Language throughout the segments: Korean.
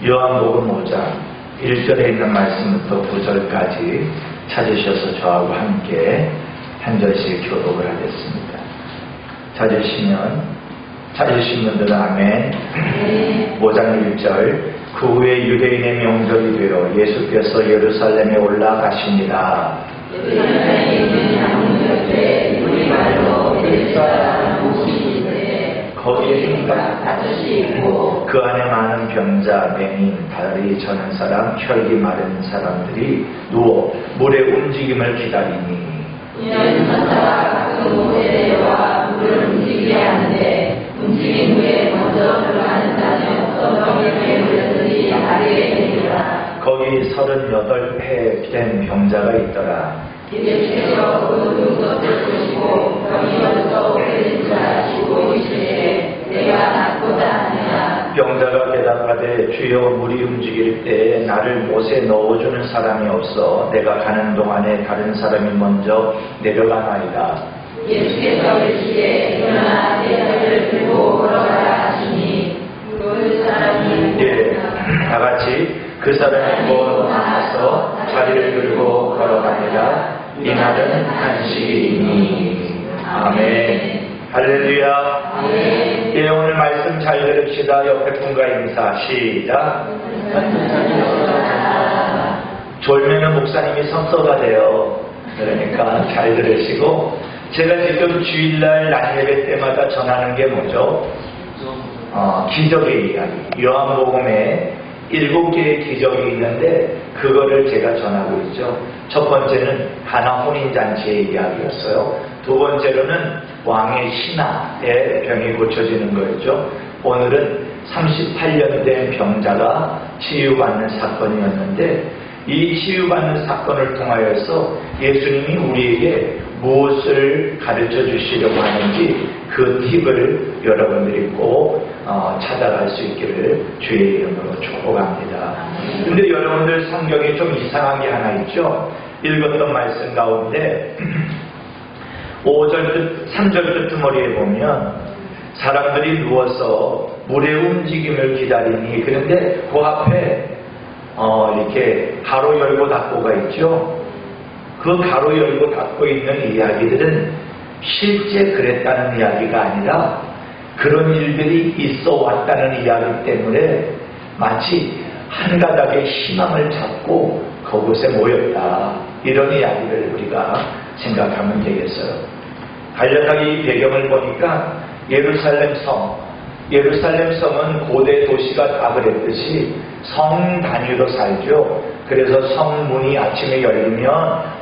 요한복음 5장 1절에 있는 말씀부터 9절까지 찾으셔서 저하고 함께 한 절씩 교독을 하겠습니다. 찾으신 분들은 아멘. 5장 1절. 그 후에 유대인의 명절이 되어 예수께서 예루살렘에 올라가시니라. 거기에 행각 다섯이 있고 그 안에 많은 병자, 맹인, 다리 저는 사람, 혈기 마른 사람들이 누워 물의 움직임을 기다리니 이는 천사가 그 물에 내려와 물을 움직이게 하는데 움직인 후에 먼저 들어가는 자는 어떤 병에 물렸더니 다리에 내리더라. 거기 38회 된 병자가 있더라. 예수께서 그 누운 것을 보시고 병이 벌써 오래된 줄 아시고 이르시되 내가 낫고자 하느냐. 병자가 대답하되 주여 물이 움직일 때에 나를 못에 넣어주는 사람이 없어 내가 가는 동안에 다른 사람이 먼저 내려가나이다. 예수께서 이르시되 일어나 내 다리를 들고 걸어가라 하시니 그 사람이 다같이 그 사람이 일어나서 자리를 들고 걸어갑니다. 이 날은 안식이니. 아멘. 할렐루야. 아멘. 예, 오늘 말씀 잘 들읍시다. 옆에 분과 인사 시작. 졸면은 목사님이 성서가 그러니까 잘 들으시고, 제가 지금 주일날 낮예배 때마다 전하는 게 뭐죠? 기적의 이야기. 요한복음에 7개의 기적이 있는데 그거를 제가 전하고 있죠. 첫 번째는 가나 혼인잔치의 이야기였어요. 두 번째로는 왕의 신하의 병이 고쳐지는 거였죠. 오늘은 38년 된 병자가 치유받는 사건이었는데 이 치유받는 사건을 통하여서 예수님이 우리에게 무엇을 가르쳐 주시려고 하는지 그 팁을 여러분들이 꼭 찾아갈 수 있기를 주의 이름으로 축복합니다. 근데 여러분들 성경에 좀 이상한 게 하나 있죠. 읽었던 말씀 가운데 3절 끝머리에 보면 사람들이 누워서 물의 움직임을 기다리니, 그런데 그 앞에 이렇게 가로 열고 닫고가 있죠. 그 가로 열고 닫고 있는 이야기들은 실제 그랬다는 이야기가 아니라 그런 일들이 있어 왔다는 이야기 때문에 마치 한 가닥의 희망을 잡고 그곳에 모였다, 이런 이야기를 우리가 생각하면 되겠어요. 간략하게 이 배경을 보니까 예루살렘 성은 고대 도시가 다 그랬듯이 성 단위로 살죠. 그래서 성문이 아침에 열리면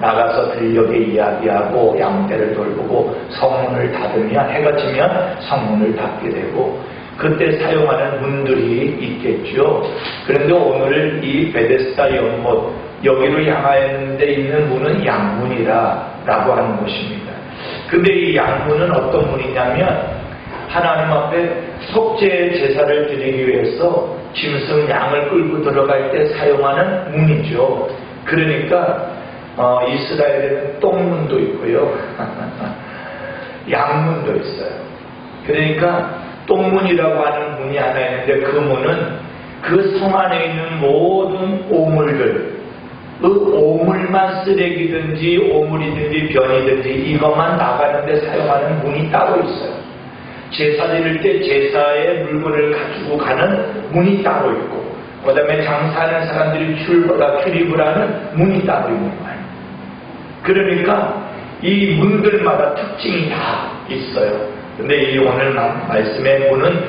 나가서 들녘에 이야기하고 양떼를 돌보고, 성문을 닫으면 해가 지면 성문을 닫게 되고, 그때 사용하는 문들이 있겠죠. 그런데 오늘 이 베데스다 연못, 여기로 향하는 데 있는 문은 양문이라고 하는 곳입니다. 근데 이 양문은 어떤 문이냐면 하나님 앞에 속죄 제사를 드리기 위해서 짐승 양을 끌고 들어갈 때 사용하는 문이죠. 그러니까 이스라엘에는 똥문도 있고요 양문도 있어요. 그러니까 똥문이라고 하는 문이 하나 있는데 그 문은 그 성 안에 있는 모든 오물들, 그 오물만 쓰레기든지 오물이든지 변이든지 이것만 나가는데 사용하는 문이 따로 있어요. 제사 드릴 때 제사의 물건을 가지고 가는 문이 따로 있고, 그 다음에 장사하는 사람들이 출입을 하는 문이 따로 있는 거예요. 그러니까 이 문들마다 특징이 다 있어요. 근데 이 오늘 말씀의 문은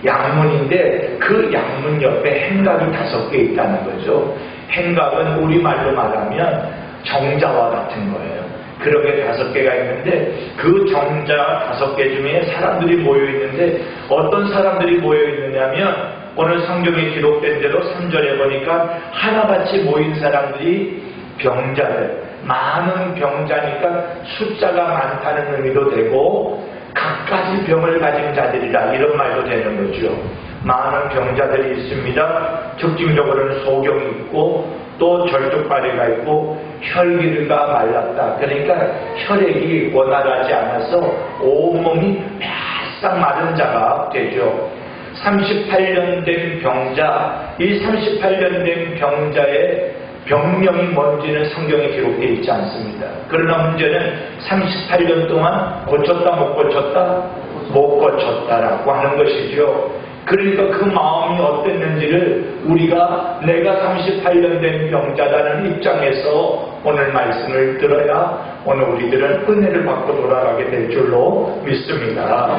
양문인데 그 양문 옆에 행각이 5개 있다는 거죠. 행각은 우리말로 말하면 정자와 같은 거예요. 그렇게 5개가 있는데 그 정자 5개 중에 사람들이 모여있는데 어떤 사람들이 모여있느냐면 오늘 성경에 기록된 대로 3절에 보니까 하나같이 모인 사람들이 병자들, 많은 병자니까 숫자가 많다는 의미도 되고 각가지 병을 가진 자들이라, 이런 말도 되는 거죠. 많은 병자들이 있습니다. 특징적으로는 소경이 있고 또 절뚝발이가 있고 혈기가 말랐다. 그러니까 혈액이 원활하지 않아서 온몸이 바싹 마른 자가 되죠. 38년 된 병자, 이 38년 된 병자의 병명이 뭔지는 성경에 기록되어 있지 않습니다. 그러나 문제는 38년 동안 고쳤다 못 고쳤다? 못 고쳤다라고 하는 것이죠. 그러니까 그 마음이 어땠는지를 우리가 내가 38년 된 병자라는 입장에서 오늘 말씀을 들어야 오늘 우리들은 은혜를 받고 돌아가게 될 줄로 믿습니다.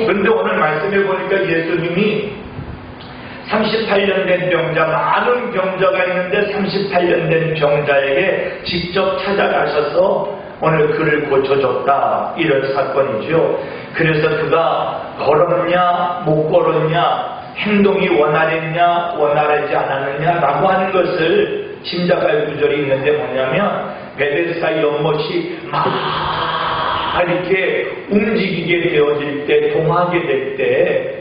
그런데 오늘 말씀해 보니까 예수님이 38년 된 병자, 많은 병자가 있는데 38년 된 병자에게 직접 찾아가셔서 오늘 그를 고쳐줬다, 이런 사건이죠. 그래서 그가 걸었냐 못 걸었냐, 행동이 원활했냐 원활하지 않았느냐 라고 하는 것을 짐작할 구절이 있는데 뭐냐면, 베데스다 연못이 막 이렇게 움직이게 되어질 때, 동하게 될 때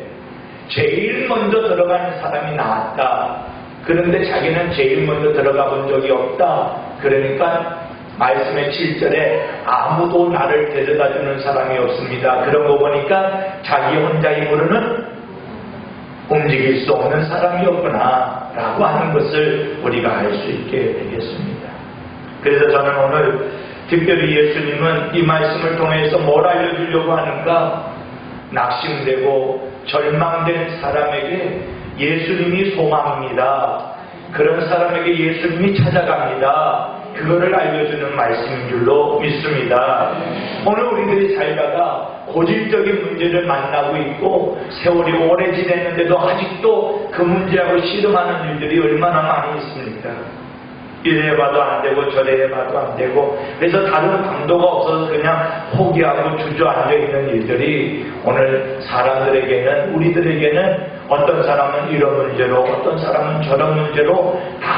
제일 먼저 들어가는 사람이 나왔다. 그런데 자기는 제일 먼저 들어가 본 적이 없다. 그러니까 말씀의 7절에 아무도 나를 데려다주는 사람이 없습니다. 그런 거 보니까 자기 혼자 힘으로는 움직일 수 없는 사람이었구나 라고 하는 것을 우리가 알 수 있게 되겠습니다. 그래서 저는 오늘 특별히 예수님은 이 말씀을 통해서 뭘 알려주려고 하는가? 낙심되고 절망된 사람에게 예수님이 소망입니다. 그런 사람에게 예수님이 찾아갑니다. 그거를 알려주는 말씀인 줄로 믿습니다. 오늘 우리들이 살다가 고질적인 문제를 만나고 있고 세월이 오래 지냈는데도 아직도 그 문제하고 씨름하는 일들이 얼마나 많이 있습니까? 이래 해봐도 안 되고 저래 해봐도 안 되고, 그래서 다른 방도가 없어서 그냥 포기하고 주저앉아 있는 일들이 오늘 사람들에게는, 우리들에게는 어떤 사람은 이런 문제로, 어떤 사람은 저런 문제로 다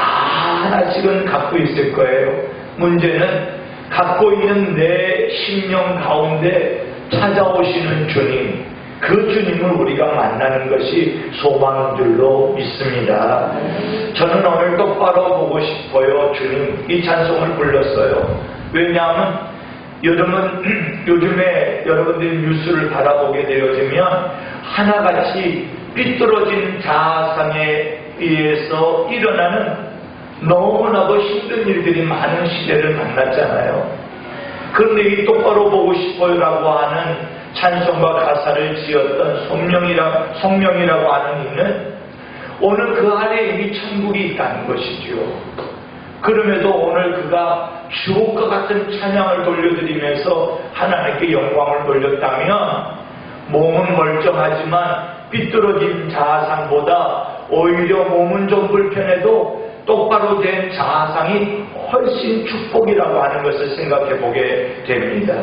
하나씩은 갖고 있을 거예요. 문제는 갖고 있는 내 심령 가운데 찾아오시는 주님, 그 주님을 우리가 만나는 것이 소망인 줄로 믿습니다. 저는 오늘 똑바로 보고 싶어요. 주님, 이 찬송을 불렀어요. 왜냐하면 요즘에 여러분들이 뉴스를 바라보게 되어지면 하나같이 삐뚤어진 자아상에 의해서 일어나는 너무나도 힘든 일들이 많은 시대를 만났잖아요. 그런데 이 똑바로 보고 싶어요라고 하는 찬송과 가사를 지었던 성령이라고 하는 이는 오늘 그 안에 이미 천국이 있다는 것이죠. 그럼에도 오늘 그가 주옥과 같은 찬양을 돌려드리면서 하나님께 영광을 돌렸다면, 몸은 멀쩡하지만 삐뚤어진 자아상보다 오히려 몸은 좀 불편해도 똑바로 된 자아상이 훨씬 축복이라고 하는 것을 생각해 보게 됩니다.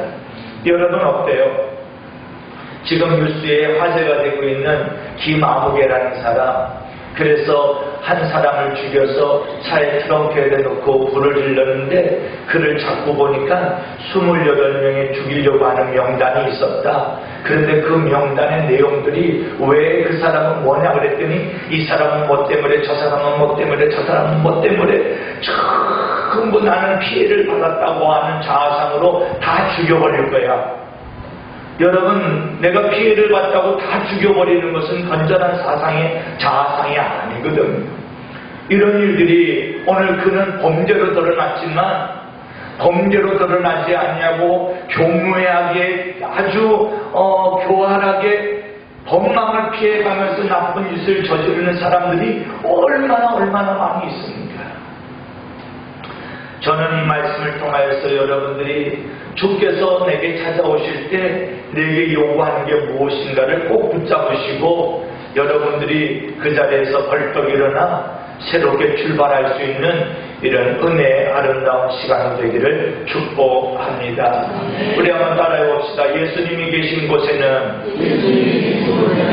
여러분 어때요? 지금 뉴스에 화제가 되고 있는 김아무개라는 사람, 그래서 한 사람을 죽여서 차에 트렁크에 넣고 불을 질렀는데 그를 잡고 보니까 28명이 죽이려고 하는 명단이 있었다. 그런데 그 명단의 내용들이 왜 그 사람은 뭐냐 그랬더니 이 사람은 뭐 때문에, 저 사람은 뭐 때문에, 저 사람은 뭐 때문에 전부 나는 피해를 받았다고 하는 자아상으로 다 죽여버릴 거야. 여러분, 내가 피해를 받다고 다 죽여버리는 것은 건전한 자아상이 아니거든. 이런 일들이 오늘 그는 범죄로 드러났지만 범죄로 드러나지 않냐고 교묘하게 아주 교활하게 법망을 피해가면서 나쁜 짓을 저지르는 사람들이 얼마나 많이 있습니까? 저는 이 말씀을 통하여서 여러분들이 주께서 내게 찾아오실 때 내게 요구하는 게 무엇인가를 꼭 붙잡으시고 여러분들이 그 자리에서 벌떡 일어나 새롭게 출발할 수 있는 이런 은혜의 아름다운 시간이 되기를 축복합니다. 우리 한번 따라해 봅시다. 예수님이 계신 곳에는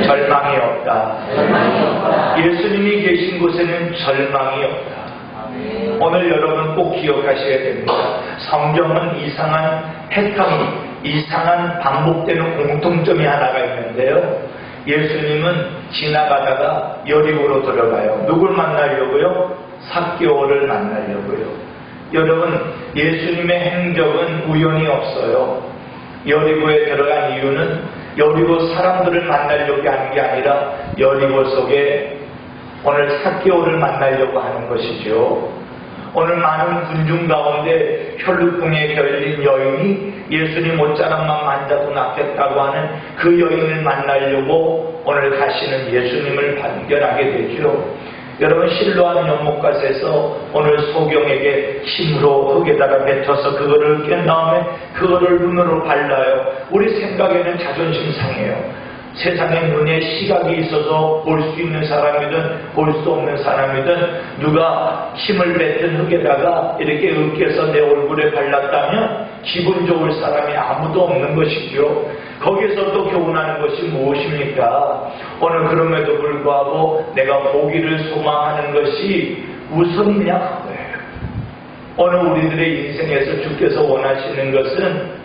절망이 없다. 예수님이 계신 곳에는 절망이 없다. 오늘 여러분 꼭 기억하셔야 됩니다. 성경은 이상한 패턴이, 이상한 반복되는 공통점이 하나가 있는데요. 예수님은 지나가다가 여리고로 들어가요. 누굴 만나려고요? 삭개오를 만나려고요. 여러분, 예수님의 행적은 우연히 없어요. 여리고에 들어간 이유는 여리고 사람들을 만나려고 하는 게 아니라 여리고 속에 오늘 삭개오를 만나려고 하는 것이죠. 오늘 많은 군중 가운데 혈루증에 걸린 여인이 예수님 옷자락만 만져도 낫겠다고 하는 그 여인을 만나려고 오늘 가시는 예수님을 발견하게 되죠. 여러분, 실로암 연못가에서 오늘 소경에게 힘으로 흙에다가 뱉어서 그거를 깬 다음에 그거를 눈으로 발라요. 우리 생각에는 자존심 상해요. 세상에 눈에 시각이 있어서 볼 수 있는 사람이든 볼 수 없는 사람이든 누가 힘을 뱉은 흙에다가 이렇게 으깨서 내 얼굴에 발랐다면 기분 좋을 사람이 아무도 없는 것이죠. 거기서 또 교훈하는 것이 무엇입니까? 오늘 그럼에도 불구하고 내가 보기를 소망하는 것이 우선이냐 그거예요. 오늘 우리들의 인생에서 주께서 원하시는 것은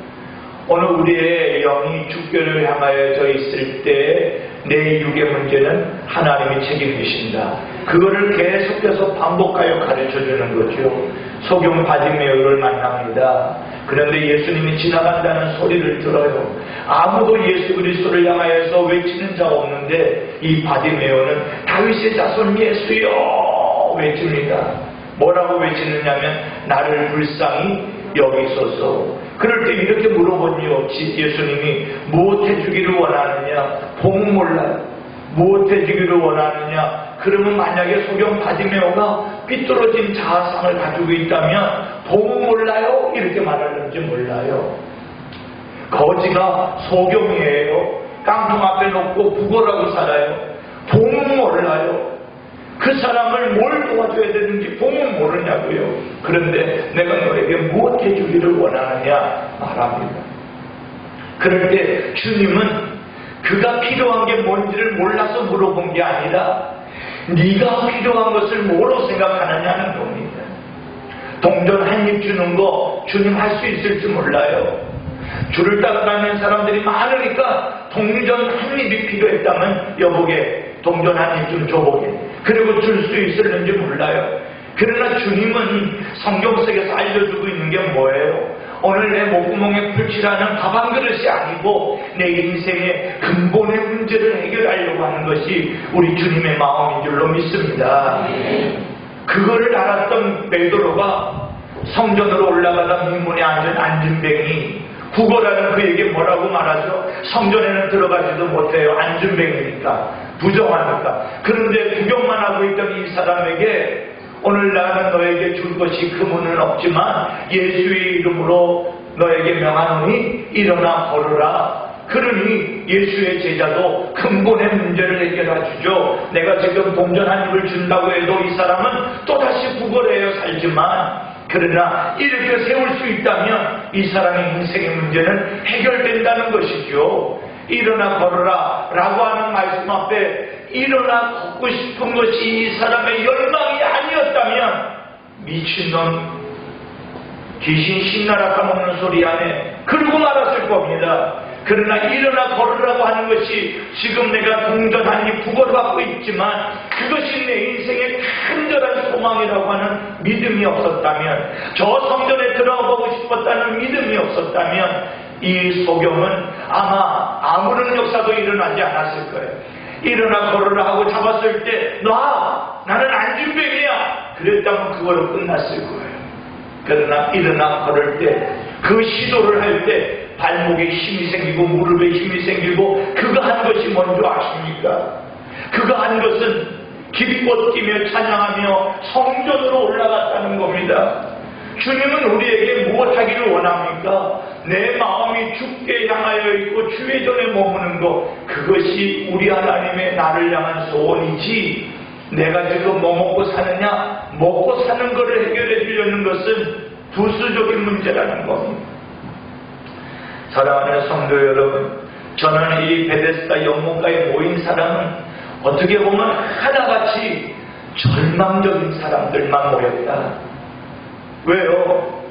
오늘 우리의 영이 주께를 향하여 있을 때 내 육의 문제는 하나님이 책임지신다. 그거를 계속해서 반복하여 가르쳐주는 거죠. 소경 바디메오를 만납니다. 그런데 예수님이 지나간다는 소리를 들어요. 아무도 예수 그리스도를 향하여서 외치는 자가 없는데 이 바디메오는 다윗의 자손 예수여 외칩니다. 뭐라고 외치느냐면 나를 불쌍히 여기소서. 그럴 때 이렇게 물어보니 예수님이 무엇 해주기를 원하느냐? 복은 몰라요. 무엇 해주기를 원하느냐? 그러면 만약에 소경 바디메오가 삐뚤어진 자아상을 가지고 있다면 복은 몰라요? 이렇게 말하는지 몰라요. 거지가 소경이에요. 깡통 앞에 놓고 부거라고 살아요. 복은 몰라요. 그 사람을 뭘 도와줘야 되는지 복은 모르냐고요. 그런데 내가 너에게 무엇 해주기를 원하느냐 말합니다. 그럴 때 주님은 그가 필요한 게 뭔지를 몰라서 물어본 게 아니라 네가 필요한 것을 뭐로 생각하느냐는 겁니다. 동전 한 입 주는 거 주님 할 수 있을지 몰라요. 줄을 따라가는 사람들이 많으니까 동전 한 입이 필요했다면 여보게 동전 한 입 좀 줘보게. 그리고 줄 수 있을는지 몰라요. 그러나 주님은 성경 속에서 알려주고 있는 게 뭐예요? 오늘 내 목구멍에 풀칠하는 밥 한 그릇이 아니고 내 인생의 근본의 문제를 해결하려고 하는 것이 우리 주님의 마음인 줄로 믿습니다. 그거를 알았던 베드로가 성전으로 올라가다 민문에 앉은 안진뱅이 구걸하는 그에게 뭐라고 말하죠? 성전에는 들어가지도 못해요. 안진뱅이니까 부정하니까. 그런데 구경만 하고 있던 이 사람에게 오늘 나는 너에게 줄 것이 금은은 없지만 예수의 이름으로 너에게 명하노니 일어나 걸으라. 그러니 예수의 제자도 근본의 문제를 해결해 주죠. 내가 지금 동전 한 입을 준다고 해도 이 사람은 또다시 구걸해요 살지만, 그러나 이렇게 세울 수 있다면 이 사람의 인생의 문제는 해결된다는 것이죠. 일어나 걸어라 라고 하는 말씀 앞에 일어나 걷고 싶은 것이 이 사람의 열망이 아니었다면 미친놈 귀신 신나라 까먹는 소리 안에 그러고 말았을 겁니다. 그러나 일어나 걸으라고 하는 것이 지금 내가 동전 한 입 구걸받고 있지만 그것이 내 인생의 간절한 소망이라고 하는 믿음이 없었다면, 저 성전에 들어가보고 싶었다는 믿음이 없었다면 이 소경은 아마 아무런 역사도 일어나지 않았을 거예요. 일어나 걸으라 하고 잡았을 때 나는 안진뱅이야 그랬다면 그걸로 끝났을 거예요. 그러나 일어나 걸을 때, 그 시도를 할 때 발목에 힘이 생기고 무릎에 힘이 생기고 그가 한 것이 뭔지 아십니까? 그가 한 것은 기뻐 뛰며 찬양하며 성전으로 올라갔다는 겁니다. 주님은 우리에게 무엇하기를 원합니까? 내 마음이 주께 향하여 있고 주의 전에 머무는 것, 그것이 우리 하나님의 나를 향한 소원이지, 내가 지금 뭐 먹고 사느냐, 먹고 사는 것을 해결해 주려는 것은 부수적인 문제라는 겁니다. 사랑하는 성도 여러분, 저는 이 베데스다 연못가에 모인 사람은 어떻게 보면 하나같이 절망적인 사람들만 모였다. 왜요?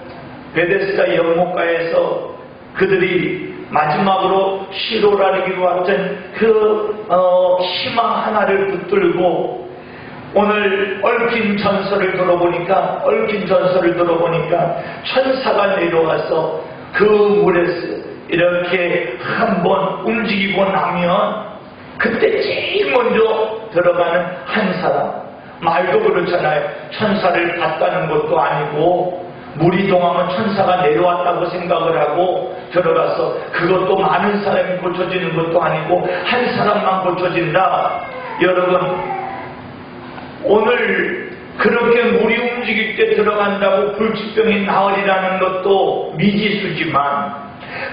베데스다 연못가에서 그들이 마지막으로 시로라르기로 왔던 그 희망 하나를 붙들고 오늘 얽힌 전설을 들어보니까 천사가 내려와서 그 물에서 이렇게 한번 움직이고 나면 그때 제일 먼저 들어가는 한 사람. 말도 그렇잖아요. 천사를 봤다는 것도 아니고 물이 동하면 천사가 내려왔다고 생각을 하고 들어가서 그것도 많은 사람이 고쳐지는 것도 아니고 한 사람만 고쳐진다. 여러분, 오늘 그렇게 물이 움직일 때 들어간다고 불치병이 나으리라는 것도 미지수지만,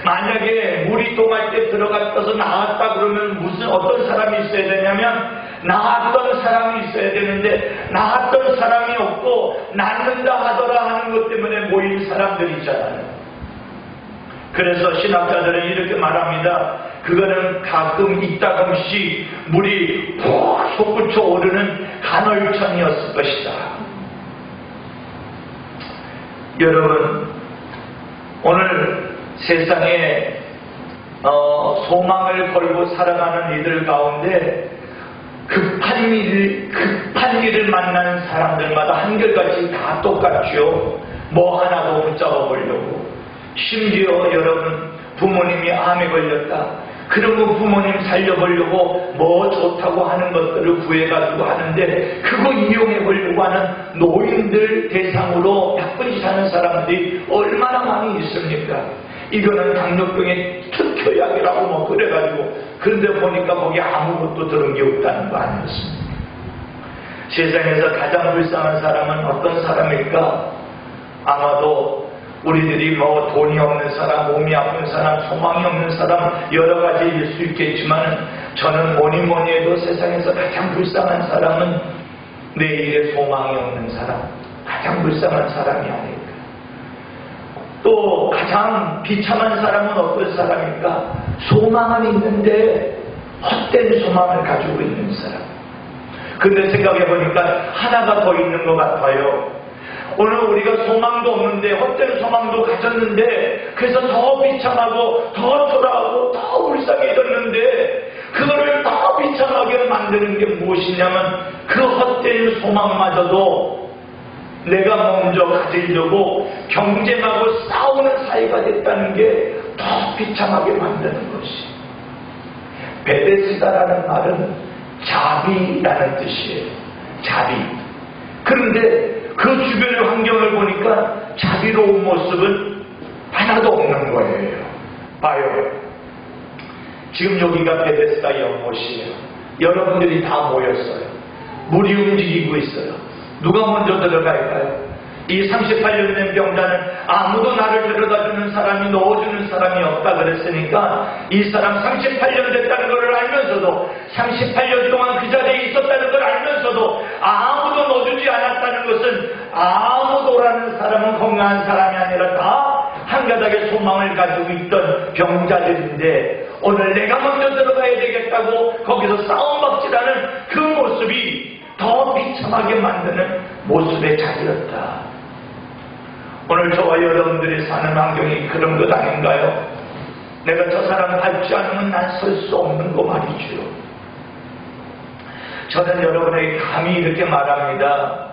만약에 물이 동할 때 들어갔어서 나았다 그러면 어떤 사람이 있어야 되냐면 나았던 사람이 있어야 되는데 나았던 사람이 없고 낫는다 하더라 하는 것 때문에 모인 사람들이 있잖아요. 그래서 신학자들은 이렇게 말합니다. 그거는 가끔 이따금씩 물이 푹 솟구쳐 오르는 간헐천이었을 것이다. 여러분, 오늘 세상에 소망을 걸고 살아가는 이들 가운데 급한 일을 만나는 사람들마다 한결같이 다 똑같죠. 뭐 하나도 붙잡아 보려고. 심지어 여러분, 부모님이 암에 걸렸다. 그러면 부모님 살려보려고 뭐 좋다고 하는 것들을 구해가지고 하는데 그거 이용해 보려고 하는 노인들 대상으로 나쁜 짓 하는 사람들이 얼마나 많이 있습니까? 이거는 당뇨병의 특효약이라고 뭐 그래가지고, 그런데 보니까 거기 아무것도 들은 게 없다는 거 아니었습니까? 세상에서 가장 불쌍한 사람은 어떤 사람일까? 아마도 우리들이 뭐 돈이 없는 사람, 몸이 아픈 사람, 소망이 없는 사람 여러 가지일 수 있겠지만, 저는 뭐니 해도 세상에서 가장 불쌍한 사람은 내일의 소망이 없는 사람, 가장 불쌍한 사람이 아닐까. 또 가장 비참한 사람은 어떤 사람일까? 소망은 있는데 헛된 소망을 가지고 있는 사람. 근데 생각해보니까 하나가 더 있는 것 같아요. 오늘 우리가 소망도 없는데 헛된 소망도 가졌는데 그래서 더 비참하고 더 초라하고 더 불쌍해졌는데, 그거를 더 비참하게 만드는 게 무엇이냐면 그 헛된 소망마저도 내가 먼저 가지려고 경쟁하고 싸우는 사이가 됐다는 게 더 비참하게 만드는 것이. 베데스다라는 말은 자비라는 뜻이에요. 자비. 그런데 그 주변의 환경을 보니까 자비로운 모습은 하나도 없는 거예요. 봐요. 지금 여기가 베데스다 연못이에요. 여러분들이 다 모였어요. 물이 움직이고 있어요. 누가 먼저 들어갈까요? 이 38년 된 병자는 아무도 나를 데려다주는 사람이, 넣어주는 사람이 없다 그랬으니까 이 사람 38년 됐다는 걸 알면서도, 38년 동안 그 자리에 있었다는 걸 알면서도 아무도 넣어주지 않았다는 것은, 아무도라는 사람은 건강한 사람이 아니라 다 한 가닥의 소망을 가지고 있던 병자들인데, 오늘 내가 먼저 들어가야 되겠다고 거기서 싸움박질하는 그 모습이 더 비참하게 만드는 모습의 자리였다. 오늘 저와 여러분들이 사는 환경이 그런 것 아닌가요? 내가 저 사람 밟지 않으면 난 설 수 없는 거 말이죠. 저는 여러분에게 감히 이렇게 말합니다.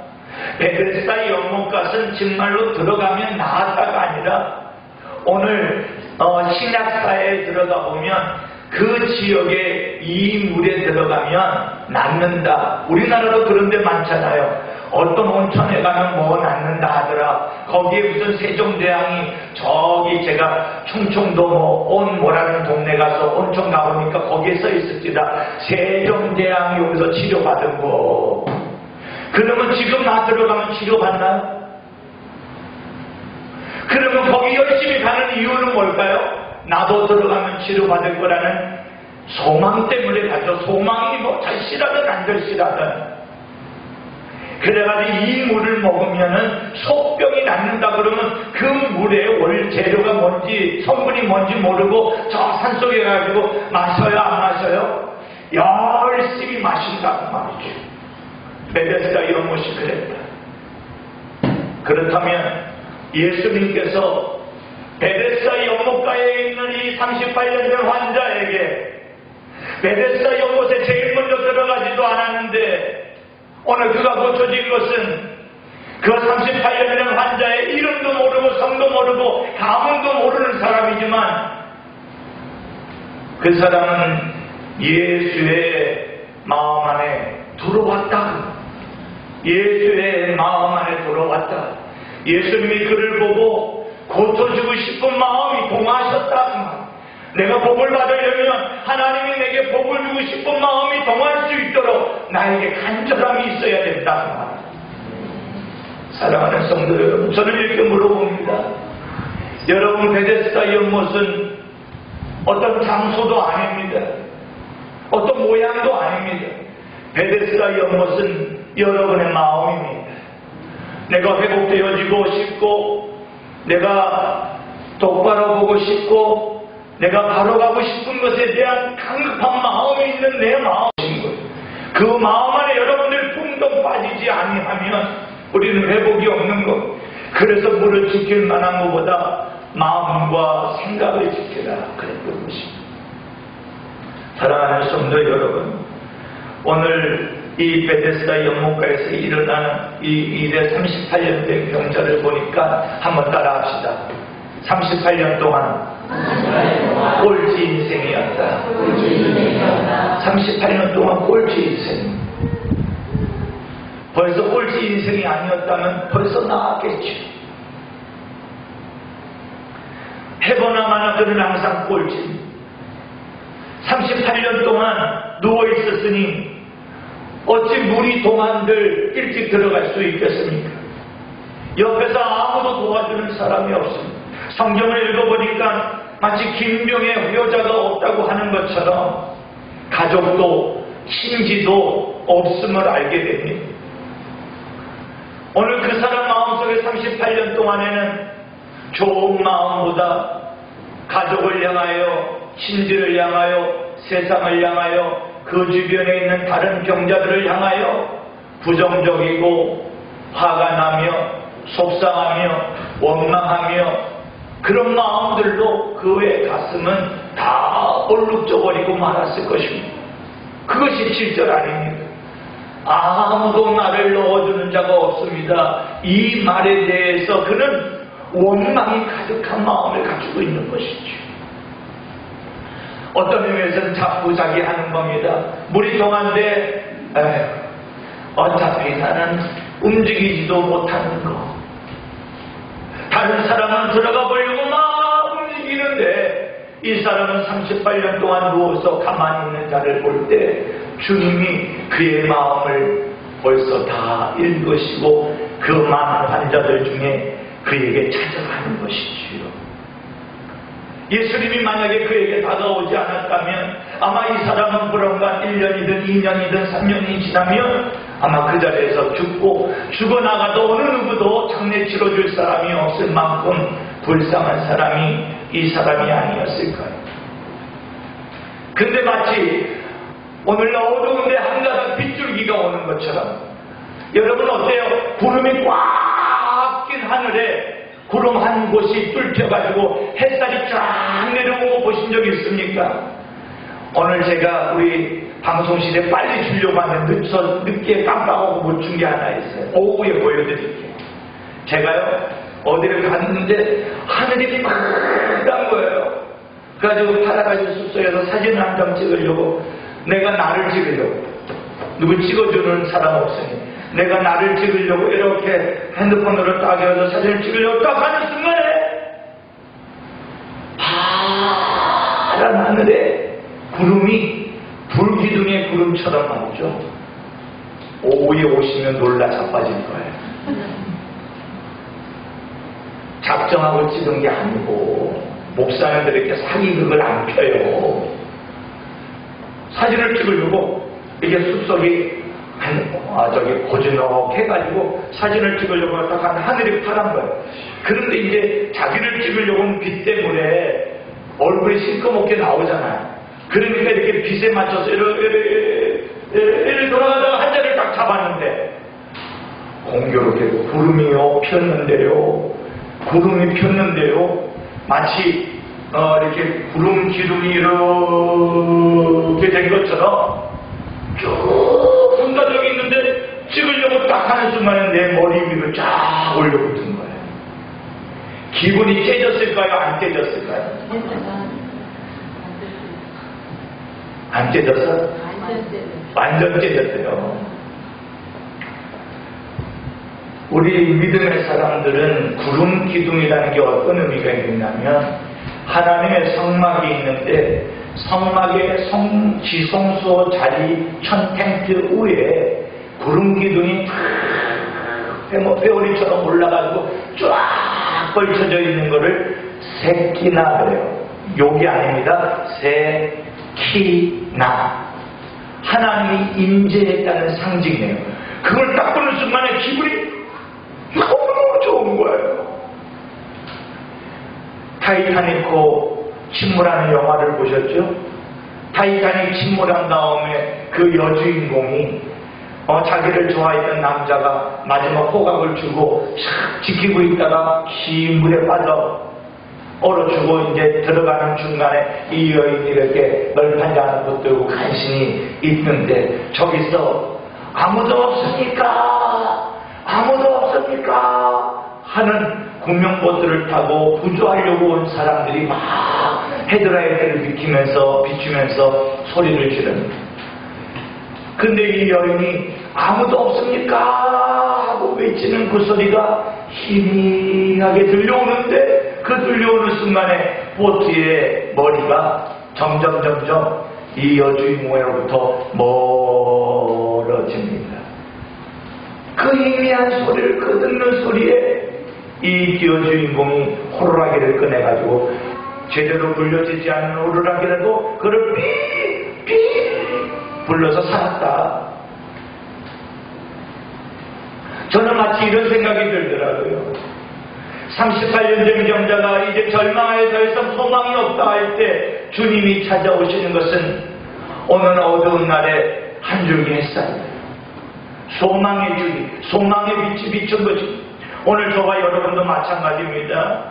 베데스다 연못갓은 정말로 들어가면 나았다가 아니라, 오늘 신약사에 들어가 보면 그 지역에 이 물에 들어가면 낫는다. 우리나라도 그런 데 많잖아요. 어떤 온천에 가면 뭐 낫는다 하더라. 거기에 무슨 세종대왕이, 저기 제가 충청도 뭐라는 동네 가서 온천 가보니까 거기에 써 있었지다. 세종대왕이 여기서 치료받은 거. 그러면 지금 나 들어가면 치료받나요? 그러면 거기 열심히 가는 이유는 뭘까요? 나도 들어가면 치료받을 거라는 소망 때문에 가죠. 소망이 뭐 절실하든 안 절실하든. 그래가지고 이 물을 먹으면은 속병이 낫는다 그러면 그 물의 원재료가 뭔지, 성분이 뭔지 모르고 저 산속에 가지고 마셔요, 안 마셔요? 열심히 마신다고 말이죠. 베데스다 연못이 그랬다. 그렇다면 예수님께서 베데스다 연못가에 있는 이 38년 된 환자에게 베데스다 연못에 제일 먼저 들어가지도 않았는데, 오늘 그가 고쳐진 것은 그 38년 된 환자의 이름도 모르고 성도 모르고 가문도 모르는 사람이지만 그 사람은 예수의 마음 안에 들어왔다. 예수의 마음 안에 들어왔다. 예수님이 그를 보고 고쳐주고 싶은 마음이 동하셨다. 내가 복을 받으려면 하나님이 내게 복을 주고 싶은 마음이 동할 수 있도록 나에게 간절함이 있어야 된다. 사랑하는 성도 여러분, 저는 이렇게 물어봅니다. 여러분, 베데스다 연못은 어떤 장소도 아닙니다. 어떤 모양도 아닙니다. 베데스다 연못은 여러분의 마음입니다. 내가 회복되어지고 싶고, 내가 똑바로 보고 싶고, 내가 바로 가고 싶은 것에 대한 강급한 마음이 있는 내 마음인 거예요. 그 마음 안에 여러분들 풍덩 빠지지 아니하면 우리는 회복이 없는 것. 그래서 물을 지킬 만한 것보다 마음과 생각을 지키라 그랬던 것입니다. 사랑하는 성도 여러분, 오늘 이 베데스다 연못가에서 일어나는 이 일의 38년 된 경자를 보니까 한번 따라합시다. 38년 동안 꼴찌 인생이었다. 38년 동안 꼴찌 인생. 벌써 꼴찌 인생이 아니었다면 벌써 나았겠죠. 해보나 마나 그는 항상 꼴찌. 38년 동안 누워있었으니 어찌 물이 동안들 일찍 들어갈 수 있겠습니까? 옆에서 아무도 도와주는 사람이 없습니다. 성경을 읽어보니까 마치 김병의 효자가 없다고 하는 것처럼 가족도 친지도 없음을 알게 됩니다. 오늘 그 사람 마음속에 38년 동안에는 좋은 마음보다 가족을 향하여, 친지를 향하여, 세상을 향하여, 그 주변에 있는 다른 병자들을 향하여 부정적이고 화가 나며 속상하며 원망하며 그런 마음들로 그의 가슴은 다 얼룩져버리고 말았을 것입니다. 그것이 7절 아닙니다. 아무도 나를 넣어주는 자가 없습니다. 이 말에 대해서 그는 원망이 가득한 마음을 가지고 있는 것이죠. 어떤 의미에서는 자포자기하는 겁니다. 물이 동한데 어차피 나는 움직이지도 못하는 거. 다른 사람은 들어가 보려고 막 움직이는데 이 사람은 38년 동안 누워서 가만히 있는 자를 볼 때 주님이 그의 마음을 벌써 다 읽으시고 그 많은 환자들 중에 그에게 찾아가는 것이지요. 예수님이 만약에 그에게 다가오지 않았다면 아마 이 사람은 불언간 1년이든 2년이든 3년이 지나면 아마 그 자리에서 죽어나가도 어느 누구도 장례 치러줄 사람이 없을 만큼 불쌍한 사람이 이 사람이 아니었을까요? 근데 마치 오늘 어두운데 한가닥 빗줄기가 오는 것처럼 여러분 어때요? 구름이 꽉 낀 하늘에 구름 한 곳이 뚫혀가지고 햇살이 쫙 내려오는 거 보신 적 있습니까? 오늘 제가 우리 방송실에 빨리 주려고 하는데 늦게 깜빡하고 못 준 게 하나 있어요. 오후에 보여드릴게요. 제가요 어디를 갔는데 하늘이 빨간 거예요. 그래가지고 파라가이즈 숙소에서 사진을 한 장 찍으려고 내가 나를 찍으려고 누구 찍어주는 사람 없으니 내가 나를 찍으려고 이렇게 핸드폰으로 딱 해서 사진을 찍으려고 딱 하는 순간에 파란 하늘에 구름이 불기둥의 구름처럼 말이죠. 오후에 오시면 놀라 자빠질 거예요. 작정하고 찍은 게 아니고 목사님들에게 사기극을 안 펴요. 사진을 찍으려고 이게 숲속이 고즈넉 해가지고 사진을 찍으려고 딱 하늘이 파란 거예요. 그런데 이제 자기를 찍으려고는 빛 때문에 얼굴이 시커멓게 나오잖아요. 그러니까 이렇게 빛에 맞춰서 이렇게 돌아가다가 한 자리를 딱 잡았는데 공교롭게 구름이요 폈는데요. 구름이 폈는데요. 마치 이렇게 구름 기둥이 이렇게 된 것처럼 쭉 순간적이 있는데 찍으려고 딱 하는 순간에 내 머리 위로 쫙 올려붙은 거예요. 기분이 째졌을까요? 안 째졌을까요? 안 찢었어? 완전 찢었어요. 우리 믿음의 사람들은 구름 기둥이라는 게 어떤 의미가 있냐면 하나님의 성막이 있는데 성막의 지성소 자리 천 텐트 위에 구름 기둥이 탁 회오리처럼 올라가지고 쫙 걸쳐져 있는 거를 세키나 그래요. 욕이 아닙니다. 세키나. 하나님이 임재했다는 상징이에요. 그걸 딱 보는 순간에 기분이 너무 좋은 거예요. 타이타닉호 침몰하는 영화를 보셨죠? 타이타닉 침몰한 다음에 그 여주인공이 자기를 좋아했던 남자가 마지막 호각을 주고 샥 지키고 있다가 긴 물에 빠져 얼어주고 이제 들어가는 중간에 이 여인이 이렇게 널판지 하나 붙들고 간신히 있는데 저기서 아무도 없습니까? 아무도 없습니까? 하는 구명보트를 타고 구조하려고 온 사람들이 막 헤드라이트를 비추면서 소리를 지릅니다. 근데 이 여인이 아무도 없습니까? 하고 외치는 그 소리가 희미하게 들려오는데 그 들려오는 순간에 보트의 머리가 점점 이 여주인공으로부터 멀어집니다. 그 희미한 소리를 그 듣는 소리에 이 여주인공이 호루라기를 꺼내가지고 제대로 불려지지 않는 호루라기라도 그를 삐삐 불러서 살았다. 저는 마치 이런 생각이 들더라고요. 38년 된 병자가 이제 절망에 더 이상 소망이 없다 할 때 주님이 찾아오시는 것은 오늘 어두운 날에 한 줄기 햇살이에요. 소망의 줄기, 소망의 빛이 비춘 것입니다. 오늘 저와 여러분도 마찬가지입니다.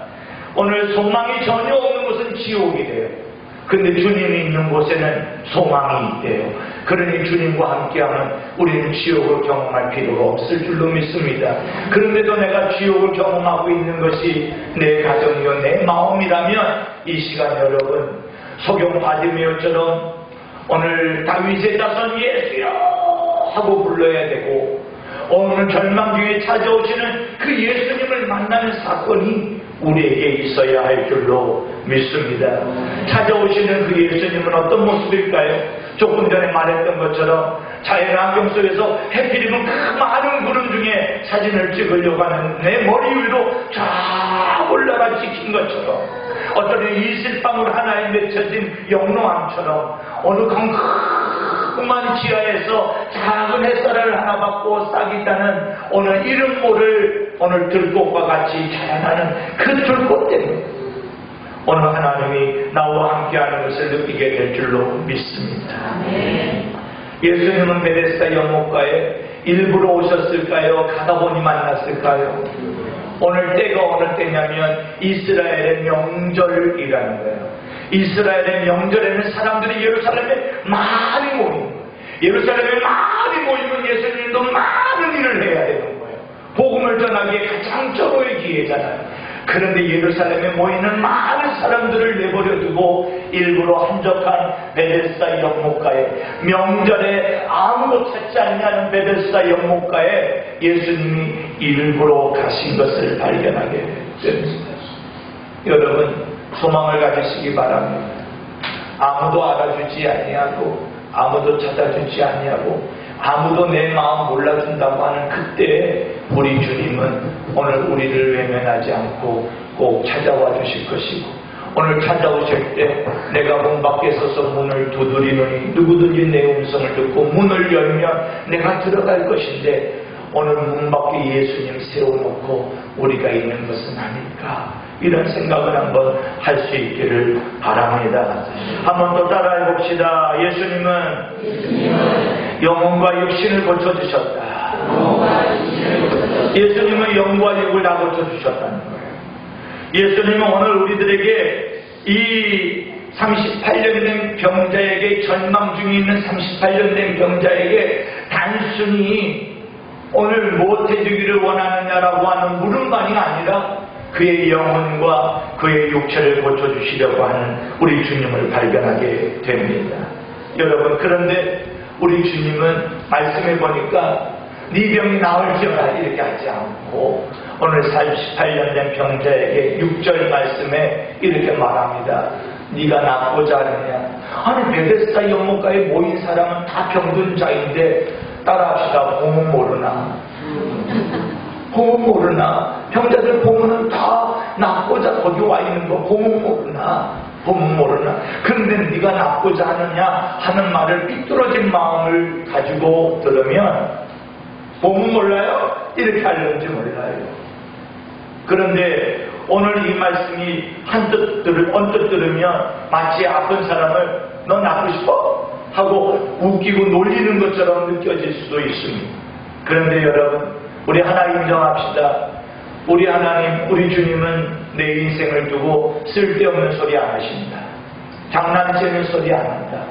오늘 소망이 전혀 없는 곳은 지옥이래요. 근데 주님이 있는 곳에는 소망이 있대요. 그러니 주님과 함께하면 우리는 지옥을 경험할 필요가 없을 줄로 믿습니다. 그런데도 내가 지옥을 경험하고 있는 것이 내 가정이요 내 마음이라면 이 시간 여러분 소경 바디메오처럼 오늘 다윗의 자손 예수여 하고 불러야 되고 오늘 절망 중에 찾아오시는 그 예수님을 만나는 사건이 우리에게 있어야 할 줄로 믿습니다. 찾아오시는 그 예수님은 어떤 모습일까요? 조금 전에 말했던 것처럼 자연환경 속에서 해필이면 그 많은 구름 중에 사진을 찍으려고 하는 내 머리 위로 쫙 올라가 찍힌 것처럼 어떤 이슬방울 하나에 맺혀진 영롱함처럼 어느 컴컴한 지하에서 작은 햇살을 하나 받고 싹이 따는 오늘 이름 모를 오늘 들꽃과 같이 자라나는 그 들꽃 때문에 오늘 하나님이 나와 함께하는 것을 느끼게 될 줄로 믿습니다. 예수님은 베데스다 연못가에 일부러 오셨을까요? 가다 보니 만났을까요? 오늘 때가 어느 때냐면 이스라엘의 명절이라는 거예요. 이스라엘의 명절에는 사람들이 예루살렘에 많이 모이는 거예요. 예루살렘에 많이 모이면 예수님도 많은 일을 해야 되는 거예요. 복음을 전하기에 가장 절호의 기회잖아요. 그런데 예루살렘에 모이는 많은 사람들을 내버려두고 일부러 한적한 베데스다 연못가에 명절에 아무도 찾지 않냐는 베데스다 연못가에 예수님이 일부러 가신 것을 발견하게 됩니다. 여러분 소망을 가지시기 바랍니다. 아무도 알아주지 아니하고 아무도 찾아주지 아니하고 아무도 내 마음 몰라준다고 하는 그때에 우리 주님은 오늘 우리를 외면하지 않고 꼭 찾아와 주실 것이고 오늘 찾아오실 때 내가 문 밖에 서서 문을 두드리노니 누구든지 내 음성을 듣고 문을 열면 내가 들어갈 것인데 오늘 문 밖에 예수님 세워놓고 우리가 있는 것은 아닐까 이런 생각을 한번 할 수 있기를 바랍니다. 한번 더 따라해 봅시다. 예수님은 영혼과 육신을 고쳐주셨다. 예수님은 영과 육을 다 고쳐주셨다는 거예요. 예수님은 오늘 우리들에게 이 38년 된 병자에게 절망 중에 있는 38년 된 병자에게 단순히 오늘 무엇 해주기를 원하느냐라고 하는 물음만이 아니라 그의 영혼과 그의 육체를 고쳐주시려고 하는 우리 주님을 발견하게 됩니다. 여러분, 그런데 우리 주님은 말씀해 보니까 네 병이 나을지어다 이렇게 하지 않고 오늘 48년 된 병자에게 6절 말씀에 이렇게 말합니다. 네가 낫고자 하느냐. 아니 베데스다 연못가에 모인 사람은 다 병든 자인데 따라합시다. 보면 모르나. 보면 모르나. 병자들 보면은 다 낫고자 거기 와 있는 거 보면 모르나. 보면 모르나. 그런데 네가 낫고자 하느냐 하는 말을 삐뚤어진 마음을 가지고 들으면 보면 몰라요? 이렇게 하려는지 몰라요. 그런데 오늘 이 말씀이 언뜻 들으면 마치 아픈 사람을 너 낫고 싶어? 하고 웃기고 놀리는 것처럼 느껴질 수도 있습니다. 그런데 여러분, 우리 하나 인정합시다. 우리 하나님, 우리 주님은 내 인생을 두고 쓸데없는 소리 안 하십니다. 장난치는 소리 안 한다.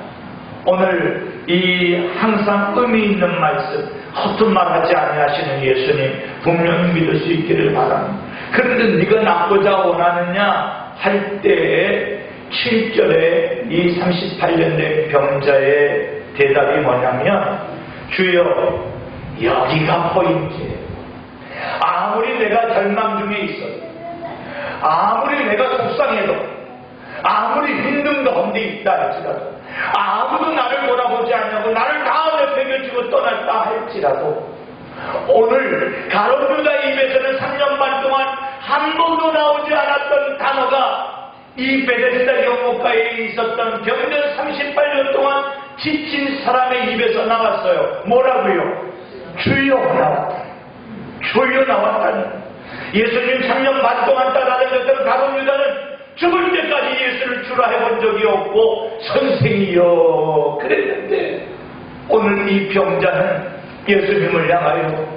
오늘 이 항상 의미 있는 말씀, 허튼 말 하지 아니하시는 예수님 분명히 믿을 수 있기를 바랍니다. 그런데 네가 낫고자 원하느냐 할 때에 7절에 이 38년 된 병자의 대답이 뭐냐면 주여 여기가 포인트예요. 아무리 내가 절망 중에 있어도 아무리 내가 속상해도 아무리 힘든 가운데 있다 할지라도 아무도 나를 돌아보지 않냐고 나를 다 내팽개치고 떠났다 할지라도 오늘 가룟유다의 입에서는 3년 반 동안 한 번도 나오지 않았던 단어가 이 베데스다 연못가에 있었던 병든 38년 동안 지친 사람의 입에서 나왔어요. 뭐라고요? 주여 나왔다. 주여 나왔다는. 예수님 3년 반 동안 따라다녔던 가룟유다는 죽을 때까지 예수를 주라 해본 적이 없고 선생이여 그랬는데 오늘 이 병자는 예수님을 향하여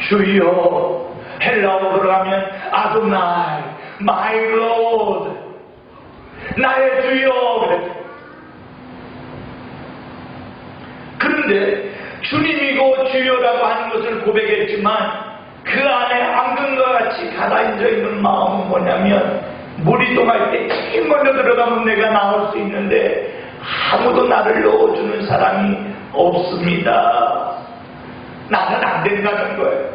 주여, 헬라어로 하면 아도나이, 마이 로드, 나의 주여 그랬죠. 그런데 주님이고 주여라고 하는 것을 고백했지만 그 안에 앙금과 같이 가라앉아 있는 마음은 뭐냐면 물이 동할 때 제일 먼저 들어가면 내가 나올 수 있는데 아무도 나를 넣어주는 사람이 없습니다. 나는 안 된다는 거예요.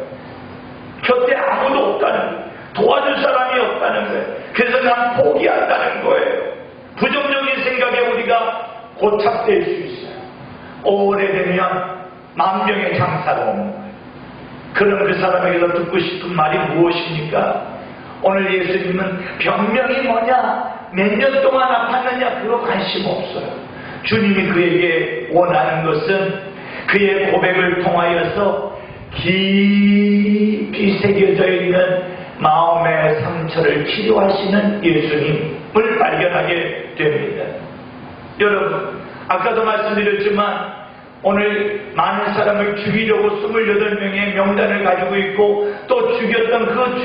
곁에 아무도 없다는 거예요. 도와줄 사람이 없다는 거예요. 그래서 난 포기한다는 거예요. 부정적인 생각에 우리가 고착될 수 있어요. 오래되면 만병의 장사가 오는 거예요. 그럼 그 사람에게서 듣고 싶은 말이 무엇입니까? 오늘 예수님은 병명이 뭐냐, 몇 년 동안 아팠느냐 그거 관심 없어요. 주님이 그에게 원하는 것은 그의 고백을 통하여서 깊이 새겨져 있는 마음의 상처를 치료하시는 예수님을 발견하게 됩니다. 여러분, 아까도 말씀드렸지만 오늘 많은 사람을 죽이려고 28명의 명단을 가지고 있고 또 죽였던 그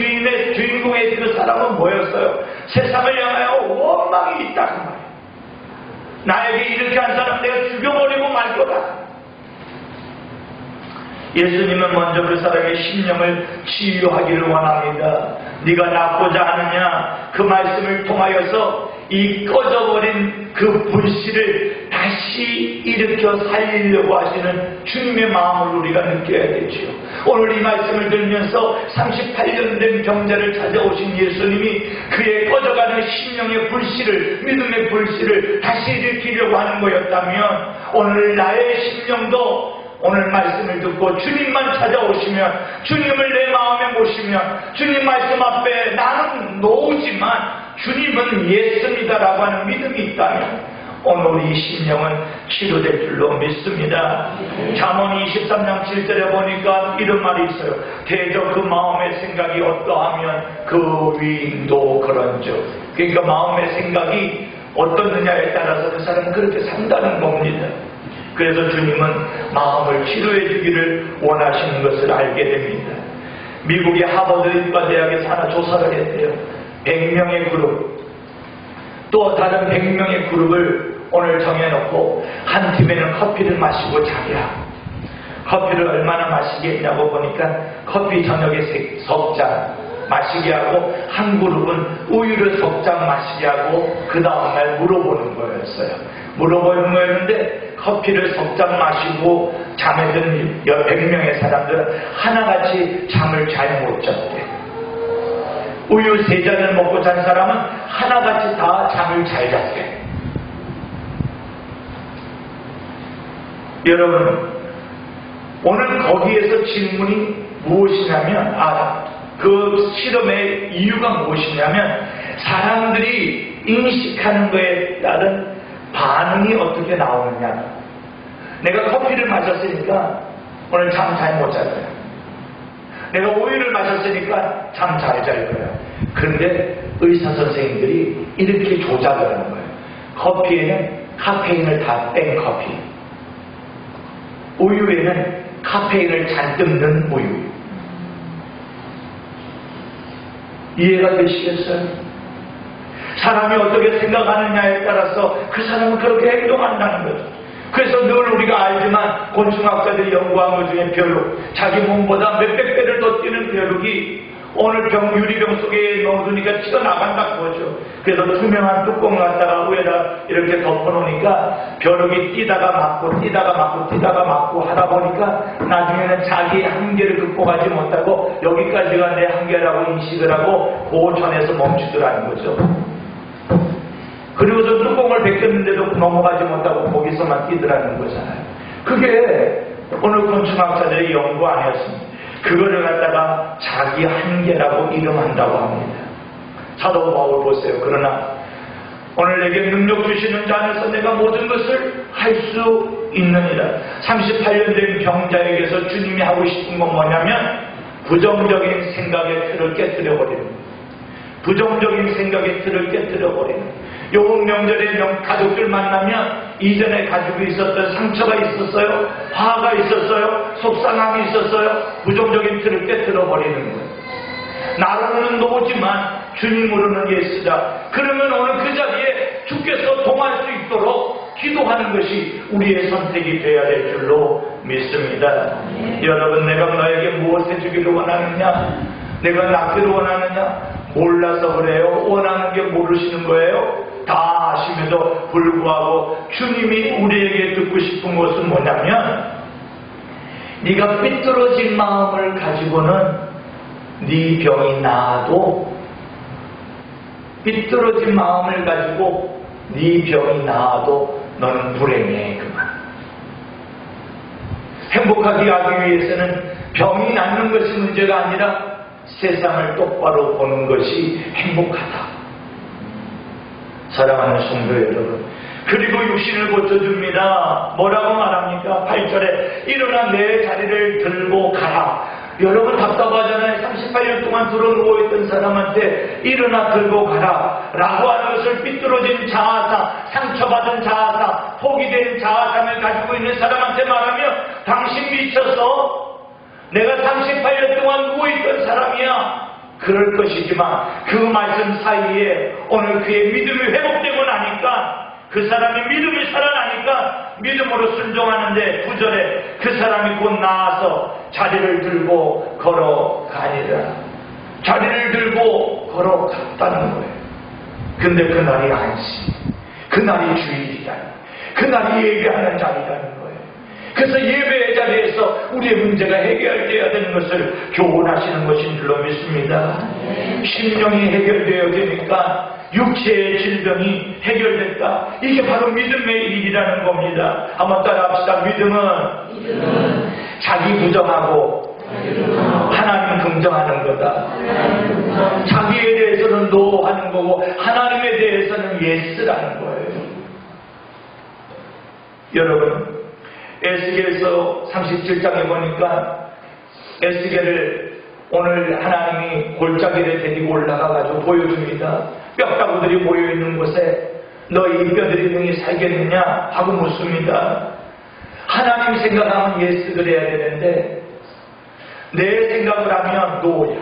주인공의 그 사람은 뭐였어요? 세상을 향하여 원망이 있다 그 말이에요. 나에게 이렇게 한 사람 내가 죽여버리고 말 거다. 예수님은 먼저 그 사람의 심령을 치유하기를 원합니다. 네가 낫고자 하느냐 그 말씀을 통하여서 이 꺼져버린 그 불씨를 다시 일으켜 살리려고 하시는 주님의 마음을 우리가 느껴야 되지요. 오늘 이 말씀을 들으면서 38년 된 병자를 찾아오신 예수님이 그의 꺼져가는 심령의 불씨를, 믿음의 불씨를 다시 일으키려고 하는 거였다면 오늘 나의 심령도 오늘 말씀을 듣고 주님만 찾아오시면, 주님을 내 마음에 모시면, 주님 말씀 앞에 나는 노우지만 주님은 예수입니다라고 하는 믿음이 있다면 오늘 이 심령은 치료될 줄로 믿습니다. 잠언 23장 7절에 보니까 이런 말이 있어요. 대저 그 마음의 생각이 어떠하면 그 위인도 그런즉. 그러니까 마음의 생각이 어떻느냐에 따라서 그 사람은 그렇게 산다는 겁니다. 그래서 주님은 마음을 치료해 주기를 원하시는 것을 알게 됩니다. 미국의 하버드 의과대학에서 하나 조사를 했대요. 100명의 그룹, 또 다른 100명의 그룹을 오늘 정해놓고 한 팀에는 커피를 마시고 자기야 커피를 얼마나 마시겠냐고 보니까 커피 저녁에 3잔 마시게 하고 한 그룹은 우유를 3잔 마시게 하고 그 다음날 물어보는 거였어요. 물어보는 거였는데 커피를 석 잔 마시고 잠에 든 100명의 사람들은 하나같이 잠을 잘 못 잤대. 우유 3잔을 먹고 잔 사람은 하나같이 다 잠을 잘 잤대. 여러분, 오늘 거기에서 질문이 무엇이냐면, 그 실험의 이유가 무엇이냐면, 사람들이 인식하는 것에 따른 반응이 어떻게 나오느냐. 내가 커피를 마셨으니까 오늘 잠 잘 못 잘 거야. 내가 우유를 마셨으니까 잠 잘 잘 거야. 그런데 의사 선생님들이 이렇게 조작을 하는 거예요. 커피에는 카페인을 다 뺀 커피, 우유에는 카페인을 잔뜩 넣은 우유. 이해가 되시겠어요? 사람이 어떻게 생각하느냐에 따라서 그 사람은 그렇게 행동한다는 거죠. 그래서 늘 우리가 알지만 곤충학자들이 연구한 것 중에 벼룩, 자기 몸보다 몇백 배를 더 뛰는 벼룩이 오늘 유리병 속에 넣어두니까 튀어나간다 그거죠. 그래서 투명한 뚜껑을 갖다가 위에다 이렇게 덮어놓으니까 벼룩이 뛰다가 맞고 뛰다가 맞고 뛰다가 맞고 하다 보니까 나중에는 자기 한계를 극복하지 못하고 여기까지가 내 한계라고 인식을 하고 고전에서 멈추더라는 거죠. 그리고서 뚜껑을 벗겼는데도 넘어가지 못하고 거기서만 뛰더라는 거잖아요. 그게 오늘 곤충학자들의 연구 아니었습니다. 그거를 갖다가 자기 한계라고 이름한다고 합니다. 사도 바울 보세요. 그러나 오늘 내게 능력 주시는 자 안에서 내가 모든 것을 할 수 있느니라. 38년 된 병자에게서 주님이 하고 싶은 건 뭐냐면 부정적인 생각의 틀을 깨뜨려버리는 거예요. 부정적인 생각의 틀을 깨뜨려버리는. 요번 명절에 가족들 만나면 이전에 가지고 있었던 상처가 있었어요? 화가 있었어요? 속상함이 있었어요? 부정적인 틀을 깨뜨려버리는 거예요. 나로는 노지만 주님으로는 예수다. 그러면 오늘 그 자리에 주께서 동할 수 있도록 기도하는 것이 우리의 선택이 되어야 될 줄로 믿습니다. 여러분, 내가 너에게 무엇을 주기를 원하느냐? 내가 낳기를 원하느냐? 몰라서 그래요? 원하는 게 모르시는 거예요? 다 아심에도 불구하고 주님이 우리에게 듣고 싶은 것은 뭐냐면, 네가 삐뚤어진 마음을 가지고는 네 병이 나아도, 삐뚤어진 마음을 가지고 네 병이 나아도 너는 불행해. 그만. 행복하게 하기 위해서는 병이 낫는 것이 문제가 아니라 세상을 똑바로 보는 것이 행복하다. 사랑하는 성도 여러분, 그리고 육신을 고쳐줍니다. 뭐라고 말합니까? 8절에 일어나 내 자리를 들고 가라. 여러분 답답하잖아요. 38년 동안 들어 누워있던 사람한테 일어나 들고 가라 라고 하는 것을 삐뚤어진 자아상, 상처받은 자아상, 포기된 자아상을 가지고 있는 사람한테 말하면 당신 미쳤어? 내가 38년 동안 누워있던 사람이야. 그럴 것이지만 그 말씀 사이에 오늘 그의 믿음이 회복되고 나니까, 그 사람이 믿음이 살아나니까 믿음으로 순종하는데 9절에 그 사람이 곧 나아서 자리를 들고 걸어가니라. 자리를 들고 걸어갔다는 거예요. 근데 그날이 안식, 그날이 주일이다, 그날이 예배하는 자리라는 거예요. 그래서 예배의 자리에서 우리의 문제가 해결되어야 되는 것을 교훈하시는 것인 줄로 믿습니다. 심령이 해결되어야 되니까 육체의 질병이 해결됐다. 이게 바로 믿음의 일이라는 겁니다. 한번 따라합시다. 믿음은 자기 부정하고 하나님 긍정하는 거다. 자기에 대해서는 노 하는 거고 하나님에 대해서는 예스라는 거예요. 여러분, 에스겔서 37장에 보니까 에스겔을 오늘 하나님이 골짜기를 데리고 올라가가지고 보여줍니다. 뼈가루들이 모여있는 곳에 너희 뼈들이 능히 살겠느냐 하고 묻습니다. 하나님 생각하면 예스 그래야 되는데 내 생각을 하면 노야.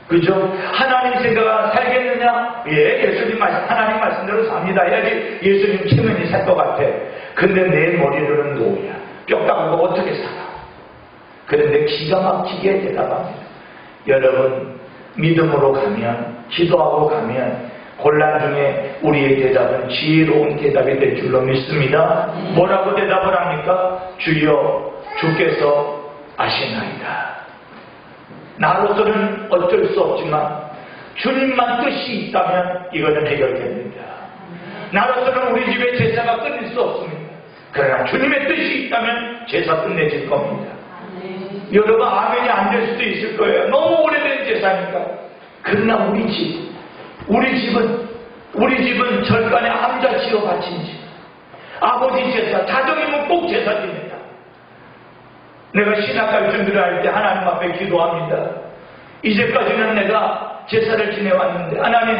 그죠? 하나님 생각하면 살겠느냐? 예, 예수님 말씀, 하나님 말씀대로 삽니다 해야지 예수님 체면이 살 것 같아. 근데 내 머리로는 노야. 뼈가루가 어떻게 살아? 그런데 기가 막히게 대답합니다. 여러분, 믿음으로 가면, 기도하고 가면 곤란 중에 우리의 대답은 지혜로운 대답이 될 줄로 믿습니다. 뭐라고 대답을 합니까? 주여, 주께서 아시나이다. 나로서는 어쩔 수 없지만 주님만 뜻이 있다면 이거는 해결됩니다. 나로서는 우리 집에 제사가 끝낼 수 없습니다. 그러나 주님의 뜻이 있다면 제사 끝내질 겁니다. 여러분 아멘이 안 될 수도 있을 거예요. 너무 오래된 제사니까. 그러나 우리 집은 절간에 암자치어 바친 집. 아버지 제사, 가정이면 꼭 제사 지낸다. 내가 신학갈 준비를 할 때 하나님 앞에 기도합니다. 이제까지는 내가 제사를 지내왔는데 하나님,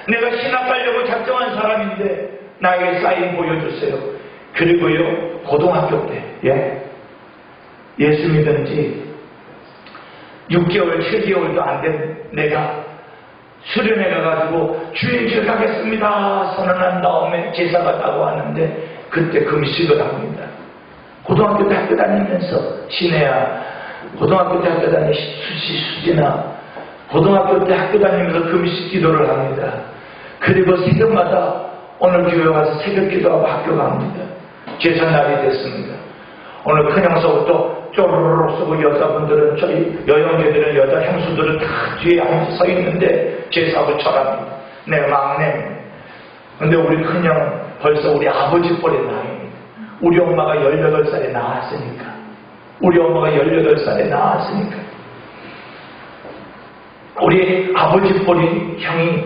내가 신학 가려고 작정한 사람인데 나에게 사인 보여주세요. 그리고요, 고등학교 때 예수 믿은 지 6개월, 7개월도 안 된 내가 수련회 가가지고 주일 가겠습니다 선언한 다음에 제사가 따고 왔는데 그때 금식을 합니다. 고등학교 때 학교 다니면서 신혜야, 고등학교 때 학교 다니 수지나 고등학교 때 학교 다니면서 금식 기도를 합니다. 그리고 새벽마다 오늘 교회 와서 새벽 기도하고 학교 갑니다. 제사날이 됐습니다. 오늘 큰형서부터 쪼르르 쓰고 여자분들은 저희 여형제들은 여자 형수들은 다 뒤에 앉아 서 있는데 제사하고 철합니다. 내 막내입니다. 근데 우리 큰형 벌써 우리 아버지 뻘의 나이입니다. 우리 엄마가 18살에 낳았으니까. 우리 아버지 뻘인 형이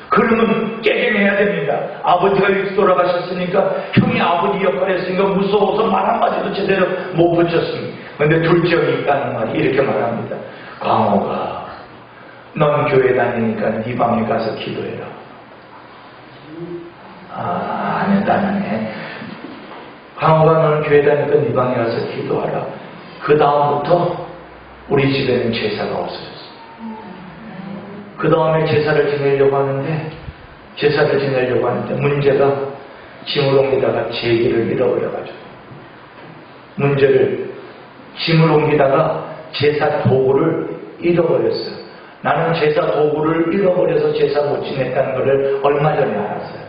그러면 깨갱해야 됩니다. 아버지가 일찍 돌아가셨으니까 형이 아버지 역할을 했으니까 무서워서 말 한마디도 제대로 못 붙였습니다. 근데 둘째 형이 있다는 말이 이렇게 말합니다. 광호가, 넌 교회 다니니까 네 방에 가서 기도해라. 안 했다네. 광호가, 너는 교회 다니니까 네 방에 가서 기도하라. 그 다음부터 우리 집에는 제사가 없어졌어요. 그 다음에 제사를 지내려고 하는데 문제가 짐을 옮기다가 제기를 잃어버려가지고 짐을 옮기다가 제사 도구를 잃어버렸어요. 나는 제사 도구를 잃어버려서 제사 못 지냈다는 것을 얼마 전에 알았어요.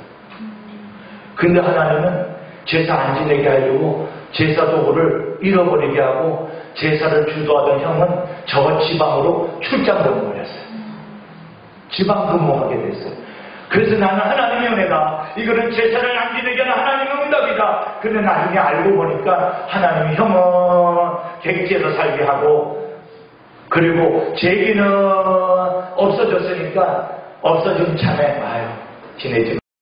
근데 하나님은 제사 안 지내게 하려고 제사 도구를 잃어버리게 하고 제사를 주도하던 형은 저 지방으로 출장 보내버렸어요. 지방 근무하게 됐어요. 그래서 나는 하나님의 은혜가 이거는 제사를 안 지내게 하는 하나님의 응답이다. 근데 나중에 알고 보니까 하나님이 형은 객지에서 살게 하고 그리고 제기는 없어졌으니까 없어진 참에 지내지